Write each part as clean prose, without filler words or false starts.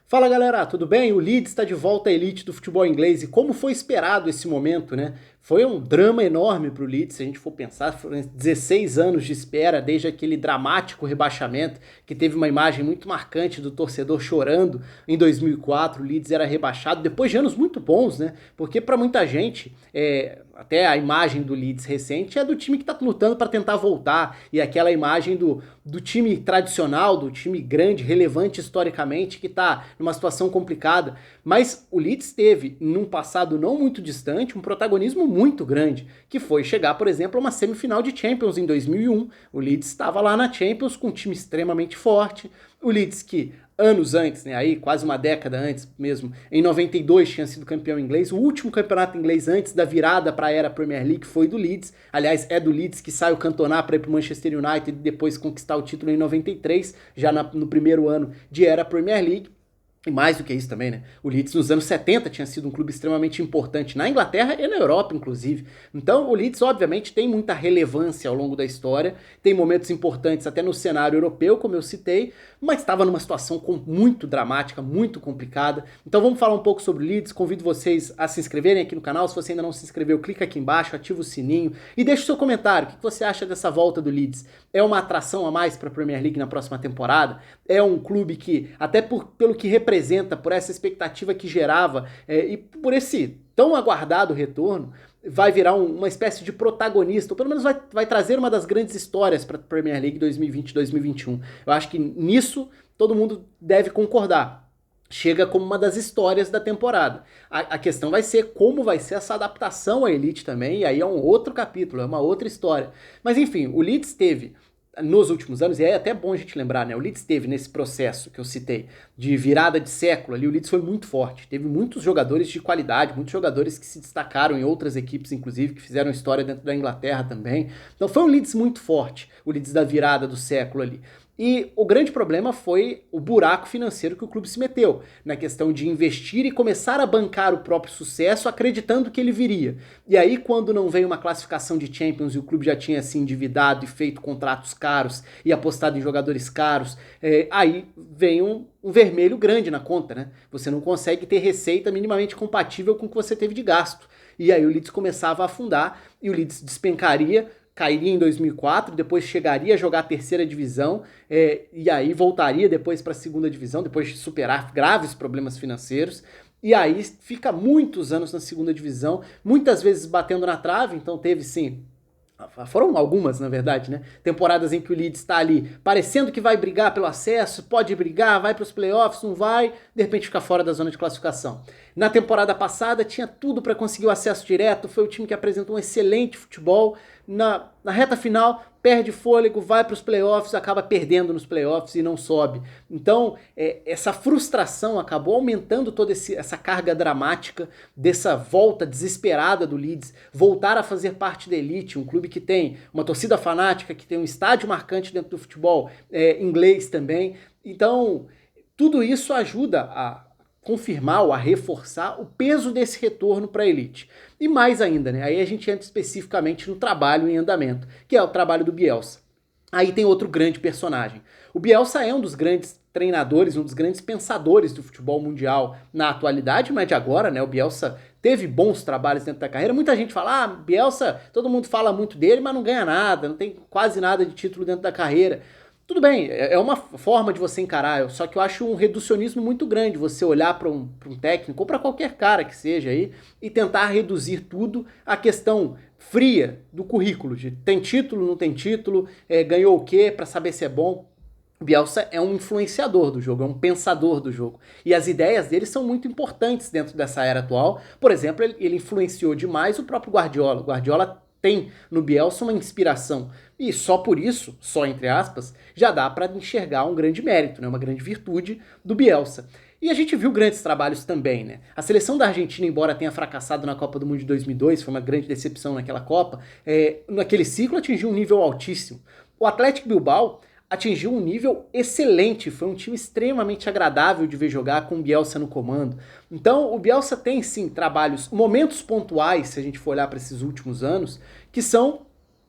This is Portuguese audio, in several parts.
Fala galera, tudo bem? O Leeds está de volta à elite do futebol inglês e como foi esperado esse momento, né? Foi um drama enorme para o Leeds, se a gente for pensar, foram 16 anos de espera desde aquele dramático rebaixamento que teve uma imagem muito marcante do torcedor chorando em 2004. O Leeds era rebaixado depois de anos muito bons, né? Porque para muita gente, até a imagem do Leeds recente é do time que está lutando para tentar voltar e aquela imagem do time tradicional, do time grande, relevante historicamente, que está numa situação complicada. Mas o Leeds teve, num passado não muito distante, um protagonismo muito grande, que foi chegar, por exemplo, a uma semifinal de Champions em 2001. O Leeds estava lá na Champions com um time extremamente forte. O Leeds que anos antes, né, aí quase uma década antes mesmo, em 92 tinha sido campeão inglês. O último campeonato inglês antes da virada para a era Premier League foi do Leeds. Aliás, é do Leeds que sai o Cantona para ir para o Manchester United e depois conquistar o título em 93, já no primeiro ano de era Premier League. E mais do que isso também, né? O Leeds nos anos 70 tinha sido um clube extremamente importante na Inglaterra e na Europa, inclusive. Então o Leeds, obviamente, tem muita relevância ao longo da história, tem momentos importantes até no cenário europeu, como eu citei, mas estava numa situação muito dramática, muito complicada. Então vamos falar um pouco sobre o Leeds, convido vocês a se inscreverem aqui no canal, se você ainda não se inscreveu, clica aqui embaixo, ativa o sininho e deixa o seu comentário, o que você acha dessa volta do Leeds? É uma atração a mais para a Premier League na próxima temporada? É um clube que, até pelo que representa, por essa expectativa que gerava e por esse tão aguardado retorno, vai virar uma espécie de protagonista, ou pelo menos vai trazer uma das grandes histórias para a Premier League 2020-2021. Eu acho que nisso todo mundo deve concordar. Chega como uma das histórias da temporada. A questão vai ser como vai ser essa adaptação à elite também, e aí é um outro capítulo, é uma outra história. Mas enfim, o Leeds teve nos últimos anos, e é até bom a gente lembrar, né? O Leeds teve nesse processo que eu citei, de virada de século ali, o Leeds foi muito forte. Teve muitos jogadores de qualidade, muitos jogadores que se destacaram em outras equipes, inclusive, que fizeram história dentro da Inglaterra também. Então foi um Leeds muito forte, o Leeds da virada do século ali. E o grande problema foi o buraco financeiro que o clube se meteu, na questão de investir e começar a bancar o próprio sucesso, acreditando que ele viria. E aí, quando não veio uma classificação de Champions e o clube já tinha se endividado e feito contratos caros e apostado em jogadores caros, aí vem um vermelho grande na conta, né? Você não consegue ter receita minimamente compatível com o que você teve de gasto. E aí o Leeds começava a afundar e o Leeds despencaria, cairia em 2004, depois chegaria a jogar a terceira divisão e aí voltaria depois para a segunda divisão, depois de superar graves problemas financeiros. E aí fica muitos anos na segunda divisão, muitas vezes batendo na trave, então teve sim. Foram algumas, na verdade, né? Temporadas em que o Leeds está ali parecendo que vai brigar pelo acesso, pode brigar, vai para os playoffs, não vai, de repente fica fora da zona de classificação. Na temporada passada tinha tudo para conseguir o acesso direto, foi o time que apresentou um excelente futebol. Na reta final, perde fôlego, vai para os playoffs, acaba perdendo nos playoffs e não sobe. Então, essa frustração acabou aumentando toda essa carga dramática dessa volta desesperada do Leeds, voltar a fazer parte da elite, um clube que tem uma torcida fanática, que tem um estádio marcante dentro do futebol inglês também. Então, tudo isso ajuda a confirmar ou a reforçar o peso desse retorno para a elite. E mais ainda, né? Aí a gente entra especificamente no trabalho em andamento, que é o trabalho do Bielsa. Aí tem outro grande personagem. O Bielsa é um dos grandes treinadores, um dos grandes pensadores do futebol mundial na atualidade, mas de agora, né? O Bielsa teve bons trabalhos dentro da carreira. Muita gente fala, Bielsa, todo mundo fala muito dele, mas não ganha nada, não tem quase nada de título dentro da carreira. Tudo bem, é uma forma de você encarar, só que eu acho um reducionismo muito grande você olhar para um técnico ou para qualquer cara que seja aí e tentar reduzir tudo à questão fria do currículo, de tem título, não tem título, ganhou o quê, para saber se é bom. O Bielsa é um influenciador do jogo, é um pensador do jogo. E as ideias dele são muito importantes dentro dessa era atual. Por exemplo, ele influenciou demais o próprio Guardiola. O Guardiola tem no Bielsa uma inspiração. E só por isso, só entre aspas, já dá para enxergar um grande mérito, né? Uma grande virtude do Bielsa. E a gente viu grandes trabalhos também, né? A seleção da Argentina, embora tenha fracassado na Copa do Mundo de 2002, foi uma grande decepção naquela Copa, naquele ciclo atingiu um nível altíssimo. O Athletic Bilbao atingiu um nível excelente, foi um time extremamente agradável de ver jogar com o Bielsa no comando. Então o Bielsa tem sim trabalhos, momentos pontuais, se a gente for olhar para esses últimos anos, que são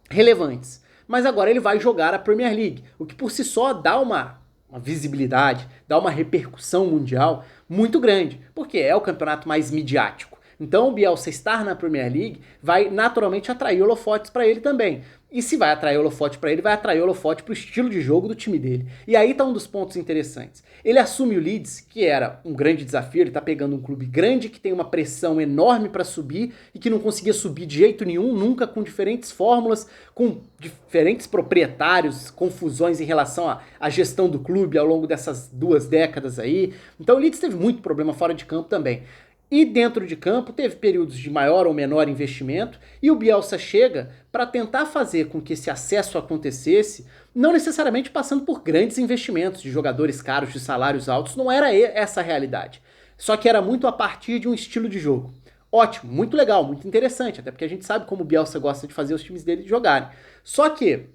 relevantes. Mas agora ele vai jogar a Premier League, o que por si só dá uma uma visibilidade, dá uma repercussão mundial muito grande, porque é o campeonato mais midiático. Então o Bielsa estar na Premier League vai naturalmente atrair holofotes para ele também. E se vai atrair holofote para ele, vai atrair holofote para o estilo de jogo do time dele. E aí tá um dos pontos interessantes. Ele assume o Leeds, que era um grande desafio, ele tá pegando um clube grande que tem uma pressão enorme para subir e que não conseguia subir de jeito nenhum, nunca, com diferentes fórmulas, com diferentes proprietários, confusões em relação à gestão do clube ao longo dessas 2 décadas aí. Então o Leeds teve muito problema fora de campo também. E dentro de campo teve períodos de maior ou menor investimento e o Bielsa chega para tentar fazer com que esse acesso acontecesse, não necessariamente passando por grandes investimentos de jogadores caros, de salários altos, não era essa a realidade. Só que era muito a partir de um estilo de jogo. Ótimo, muito legal, muito interessante, até porque a gente sabe como o Bielsa gosta de fazer os times dele jogarem. Só que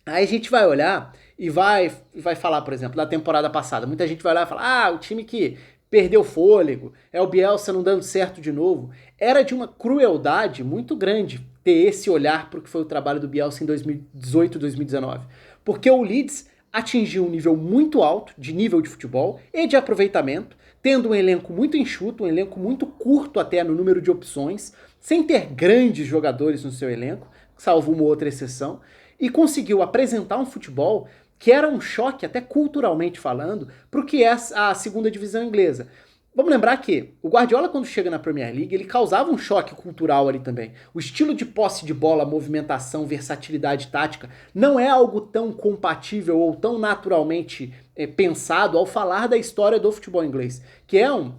aí a gente vai olhar e vai falar, por exemplo, da temporada passada. Muita gente vai olhar e falar, o time que perdeu fôlego, é o Bielsa não dando certo de novo. Era de uma crueldade muito grande ter esse olhar para o que foi o trabalho do Bielsa em 2018 e 2019. Porque o Leeds atingiu um nível muito alto de nível de futebol e de aproveitamento, tendo um elenco muito enxuto, um elenco muito curto até no número de opções, sem ter grandes jogadores no seu elenco, salvo uma outra exceção, e conseguiu apresentar um futebol que era um choque, até culturalmente falando, para o que é a segunda divisão inglesa. Vamos lembrar que o Guardiola, quando chega na Premier League, ele causava um choque cultural ali também. O estilo de posse de bola, movimentação, versatilidade tática, não é algo tão compatível ou tão naturalmente pensado ao falar da história do futebol inglês, que é um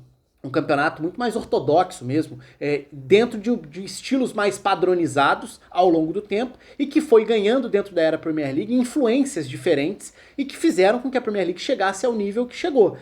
campeonato muito mais ortodoxo mesmo, dentro de estilos mais padronizados ao longo do tempo e que foi ganhando dentro da era Premier League influências diferentes e que fizeram com que a Premier League chegasse ao nível que chegou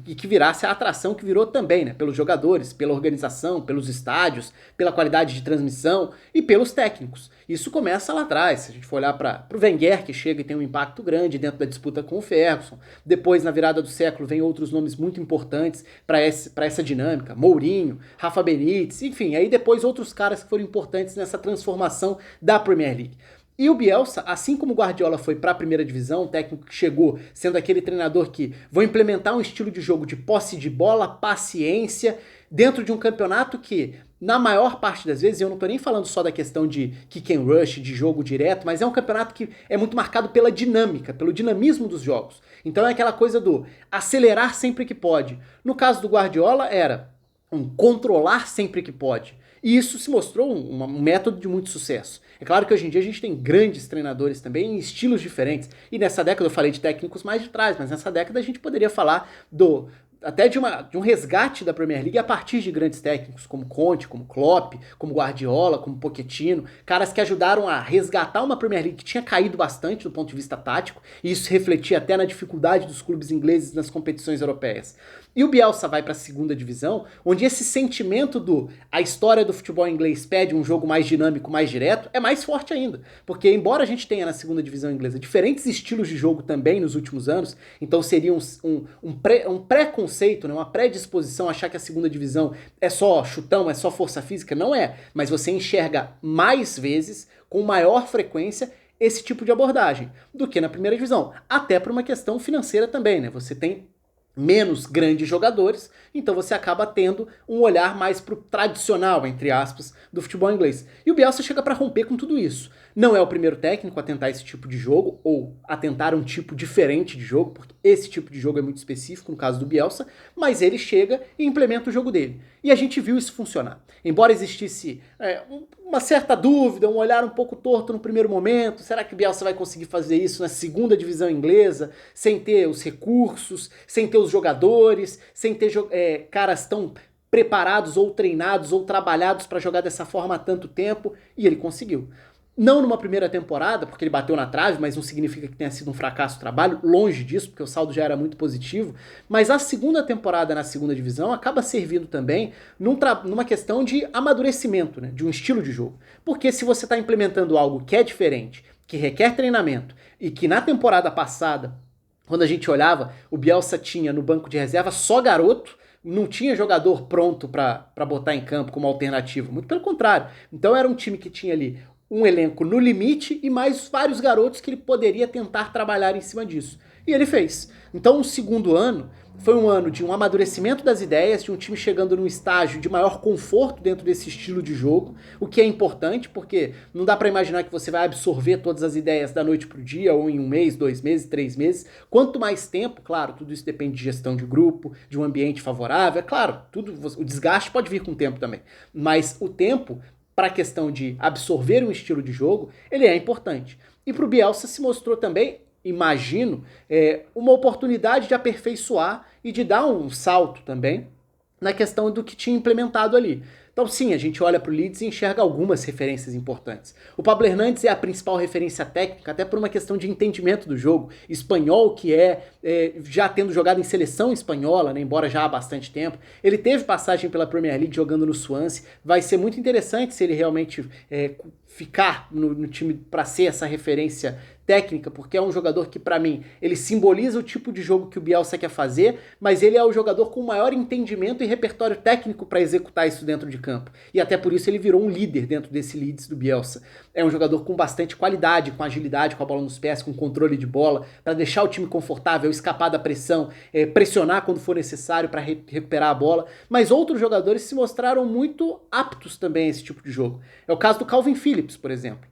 e que virasse a atração que virou também, né, pelos jogadores, pela organização, pelos estádios, pela qualidade de transmissão e pelos técnicos. Isso começa lá atrás, se a gente for olhar para o Wenger, que chega e tem um impacto grande dentro da disputa com o Ferguson. Depois, na virada do século, vem outros nomes muito importantes para essa dinâmica. Mourinho, Rafa Benítez, enfim. Aí depois outros caras que foram importantes nessa transformação da Premier League. E o Bielsa, assim como o Guardiola foi para a primeira divisão, um técnico que chegou sendo aquele treinador que vão implementar um estilo de jogo de posse de bola, paciência, dentro de um campeonato que, na maior parte das vezes, eu não tô nem falando só da questão de kick and rush, de jogo direto, mas é um campeonato que é muito marcado pela dinâmica, pelo dinamismo dos jogos. Então é aquela coisa do acelerar sempre que pode. No caso do Guardiola era um controlar sempre que pode. E isso se mostrou um método de muito sucesso. É claro que hoje em dia a gente tem grandes treinadores também em estilos diferentes. E nessa década eu falei de técnicos mais de trás, mas nessa década a gente poderia falar até de um resgate da Premier League a partir de grandes técnicos como Conte, como Klopp, como Guardiola, como Pochettino, caras que ajudaram a resgatar uma Premier League que tinha caído bastante do ponto de vista tático, e isso refletia até na dificuldade dos clubes ingleses nas competições europeias. E o Bielsa vai para a segunda divisão, onde esse sentimento a história do futebol inglês pede um jogo mais dinâmico, mais direto, é mais forte ainda. Porque embora a gente tenha na segunda divisão inglesa diferentes estilos de jogo também nos últimos anos, então seria um pré-conceito, né, uma predisposição a achar que a segunda divisão é só chutão, é só força física, não é. Mas você enxerga mais vezes, com maior frequência, esse tipo de abordagem do que na primeira divisão. Até por uma questão financeira também, né? Você tem menos grandes jogadores, então você acaba tendo um olhar mais pro tradicional, entre aspas, do futebol inglês. E o Bielsa chega para romper com tudo isso. Não é o primeiro técnico a tentar esse tipo de jogo, ou a tentar um tipo diferente de jogo, porque esse tipo de jogo é muito específico no caso do Bielsa, mas ele chega e implementa o jogo dele. E a gente viu isso funcionar. Embora existisse uma certa dúvida, um olhar um pouco torto no primeiro momento, será que o Bielsa vai conseguir fazer isso na segunda divisão inglesa, sem ter os recursos, sem ter os jogadores, sem ter caras tão preparados ou treinados ou trabalhados para jogar dessa forma há tanto tempo? E ele conseguiu. Não numa primeira temporada, porque ele bateu na trave, mas não significa que tenha sido um fracasso o trabalho, longe disso, porque o saldo já era muito positivo, mas a segunda temporada na segunda divisão acaba servindo também numa questão de amadurecimento, né, de um estilo de jogo. Porque se você está implementando algo que é diferente, que requer treinamento, e que na temporada passada, quando a gente olhava, o Bielsa tinha no banco de reserva só garoto, não tinha jogador pronto para botar em campo como alternativa, muito pelo contrário. Então era um time que tinha ali um elenco no limite e mais vários garotos que ele poderia tentar trabalhar em cima disso. E ele fez. Então o segundo ano foi um ano de um amadurecimento das ideias, de um time chegando num estágio de maior conforto dentro desse estilo de jogo, o que é importante, porque não dá pra imaginar que você vai absorver todas as ideias da noite pro dia, ou em um mês, 2 meses, 3 meses. Quanto mais tempo, claro, tudo isso depende de gestão de grupo, de um ambiente favorável, é claro, tudo, o desgaste pode vir com o tempo também, mas o tempo, para a questão de absorver um estilo de jogo, ele é importante. E pro Bielsa se mostrou também, imagino, uma oportunidade de aperfeiçoar e de dar um salto também na questão do que tinha implementado ali. Então sim, a gente olha para o Leeds e enxerga algumas referências importantes. O Pablo Hernandes é a principal referência técnica, até por uma questão de entendimento do jogo. Espanhol, que já tendo jogado em seleção espanhola, né, embora já há bastante tempo. Ele teve passagem pela Premier League jogando no Swansea. Vai ser muito interessante se ele realmente ficar no time para ser essa referência técnica, porque é um jogador que, para mim, ele simboliza o tipo de jogo que o Bielsa quer fazer, mas ele é o jogador com maior entendimento e repertório técnico para executar isso dentro de campo. E até por isso ele virou um líder dentro desse Leeds do Bielsa. É um jogador com bastante qualidade, com agilidade, com a bola nos pés, com controle de bola, para deixar o time confortável, escapar da pressão, pressionar quando for necessário para recuperar a bola. Mas outros jogadores se mostraram muito aptos também a esse tipo de jogo. É o caso do Calvin Phillips, por exemplo.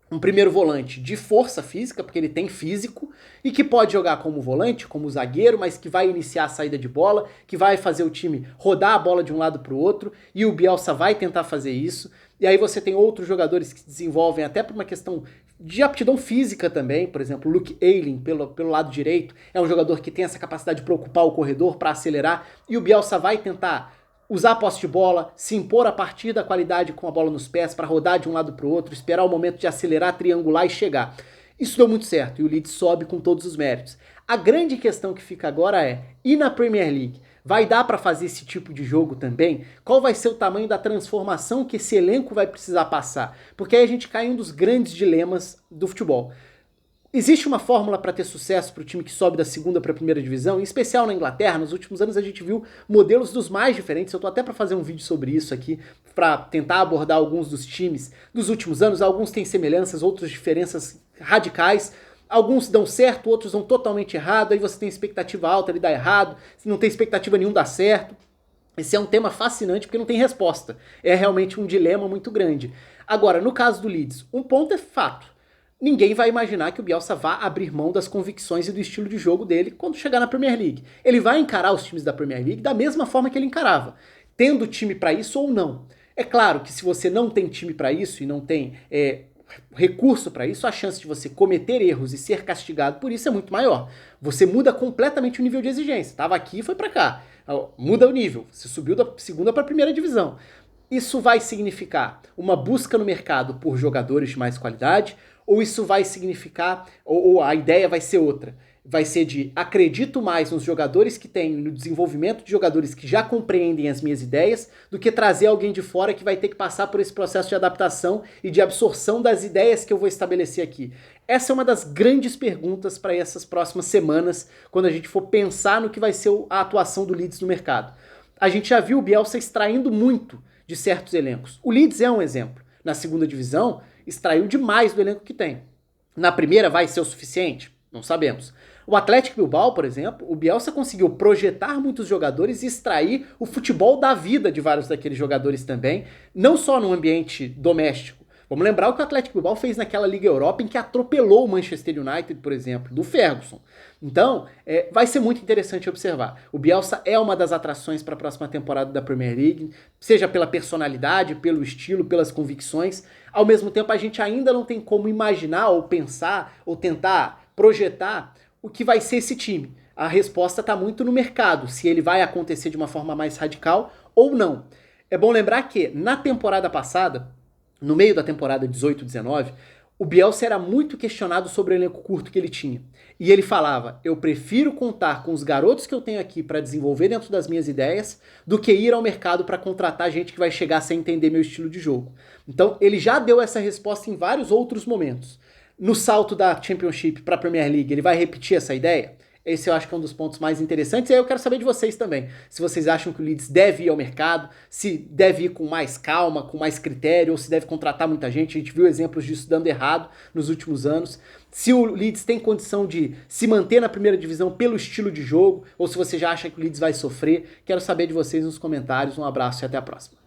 Um primeiro volante de força física, porque ele tem físico, e que pode jogar como volante, como zagueiro, mas que vai iniciar a saída de bola, que vai fazer o time rodar a bola de um lado para o outro, e o Bielsa vai tentar fazer isso. E aí você tem outros jogadores que se desenvolvem até por uma questão de aptidão física também, por exemplo, o Luke Ayling, pelo lado direito, é um jogador que tem essa capacidade de ocupar o corredor para acelerar, e o Bielsa vai tentar usar a posse de bola, se impor a partir da qualidade com a bola nos pés para rodar de um lado para o outro, esperar o momento de acelerar, triangular e chegar. Isso deu muito certo e o Leeds sobe com todos os méritos. A grande questão que fica agora e na Premier League, vai dar para fazer esse tipo de jogo também? Qual vai ser o tamanho da transformação que esse elenco vai precisar passar? Porque aí a gente cai em um dos grandes dilemas do futebol. Existe uma fórmula para ter sucesso para o time que sobe da segunda para a primeira divisão, em especial na Inglaterra. Nos últimos anos a gente viu modelos dos mais diferentes. Eu tô até para fazer um vídeo sobre isso aqui, para tentar abordar alguns dos times dos últimos anos. Alguns têm semelhanças, outros diferenças radicais. Alguns dão certo, outros dão totalmente errado. Aí você tem expectativa alta, ele dá errado. Se não tem expectativa nenhum, dá certo. Esse é um tema fascinante porque não tem resposta. É realmente um dilema muito grande. Agora, no caso do Leeds, um ponto é fato. Ninguém vai imaginar que o Bielsa vá abrir mão das convicções e do estilo de jogo dele quando chegar na Premier League. Ele vai encarar os times da Premier League da mesma forma que ele encarava, tendo time para isso ou não. É claro que se você não tem time para isso e não tem recurso para isso, a chance de você cometer erros e ser castigado por isso é muito maior. Você muda completamente o nível de exigência. Estava aqui e foi para cá. Muda o nível. Você subiu da segunda para a primeira divisão. Isso vai significar uma busca no mercado por jogadores de mais qualidade, ou isso vai significar, ou a ideia vai ser outra, vai ser de acredito mais nos jogadores que tenho, no desenvolvimento de jogadores que já compreendem as minhas ideias, do que trazer alguém de fora que vai ter que passar por esse processo de adaptação e de absorção das ideias que eu vou estabelecer aqui. Essa é uma das grandes perguntas para essas próximas semanas, quando a gente for pensar no que vai ser a atuação do Leeds no mercado. A gente já viu o Bielsa extraindo muito de certos elencos. O Leeds é um exemplo. Na segunda divisão, extraiu demais do elenco que tem. Na primeira, vai ser o suficiente? Não sabemos. O Athletic Bilbao, por exemplo, o Bielsa conseguiu projetar muitos jogadores e extrair o futebol da vida de vários daqueles jogadores também, não só no ambiente doméstico. Vamos lembrar o que o Athletic Bilbao fez naquela Liga Europa em que atropelou o Manchester United, por exemplo, do Ferguson. Então, vai ser muito interessante observar. O Bielsa é uma das atrações para a próxima temporada da Premier League, seja pela personalidade, pelo estilo, pelas convicções. Ao mesmo tempo, a gente ainda não tem como imaginar ou pensar ou tentar projetar o que vai ser esse time. A resposta está muito no mercado, se ele vai acontecer de uma forma mais radical ou não. É bom lembrar que na temporada passada, no meio da temporada 18-19, o Bielsa era muito questionado sobre o elenco curto que ele tinha. E ele falava, eu prefiro contar com os garotos que eu tenho aqui para desenvolver dentro das minhas ideias, do que ir ao mercado para contratar gente que vai chegar sem entender meu estilo de jogo. Então ele já deu essa resposta em vários outros momentos. No salto da Championship para a Premier League, ele vai repetir essa ideia? Esse eu acho que é um dos pontos mais interessantes. E aí eu quero saber de vocês também. Se vocês acham que o Leeds deve ir ao mercado, se deve ir com mais calma, com mais critério, ou se deve contratar muita gente. A gente viu exemplos disso dando errado nos últimos anos. Se o Leeds tem condição de se manter na primeira divisão pelo estilo de jogo, ou se você já acha que o Leeds vai sofrer. Quero saber de vocês nos comentários. Um abraço e até a próxima.